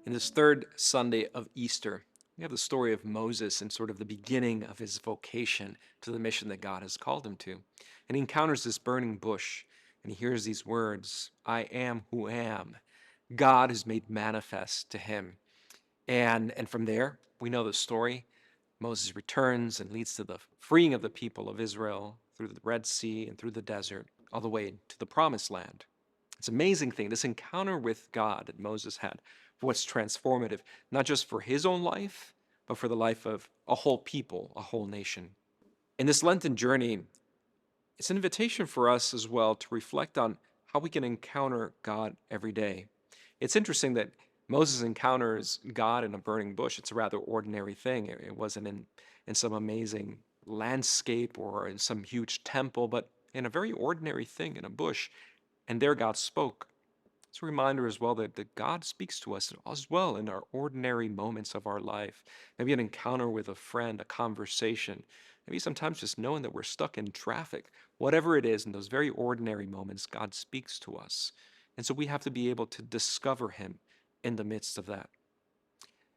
In this third Sunday of Easter, we have the story of Moses and sort of the beginning of his vocation to the mission that God has called him to. And he encounters this burning bush and he hears these words, I am who am. God is made manifest to him. And from there, we know the story. Moses returns and leads to the freeing of the people of Israel through the Red Sea and through the desert, all the way to the Promised Land. It's an amazing thing, this encounter with God that Moses had, what's transformative, not just for his own life, but for the life of a whole people, a whole nation. In this Lenten journey, it's an invitation for us as well to reflect on how we can encounter God every day. It's interesting that Moses encounters God in a burning bush. It's a rather ordinary thing. It wasn't in some amazing landscape or in some huge temple, but in a very ordinary thing in a bush. And there God spoke. It's a reminder as well that God speaks to us as well in our ordinary moments of our life. Maybe an encounter with a friend, a conversation, maybe sometimes just knowing that we're stuck in traffic. Whatever it is, in those very ordinary moments, God speaks to us. And so we have to be able to discover Him in the midst of that.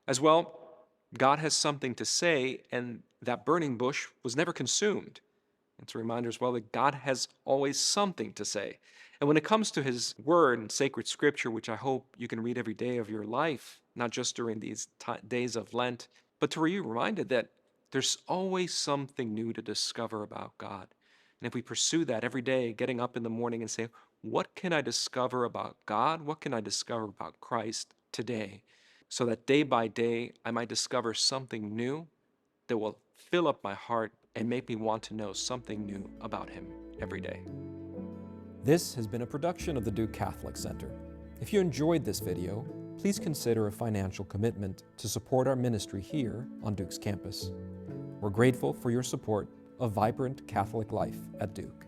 As well, God has something to say, and that burning bush was never consumed. It's a reminder as well that God has always something to say. And when it comes to His Word and sacred Scripture, which I hope you can read every day of your life, not just during these days of Lent, but to be reminded that there's always something new to discover about God. And if we pursue that every day, getting up in the morning and say, what can I discover about God? What can I discover about Christ today? So that day by day, I might discover something new that will fill up my heart and make me want to know something new about Him every day. This has been a production of the Duke Catholic Center. If you enjoyed this video, please consider a financial commitment to support our ministry here on Duke's campus. We're grateful for your support of vibrant Catholic life at Duke.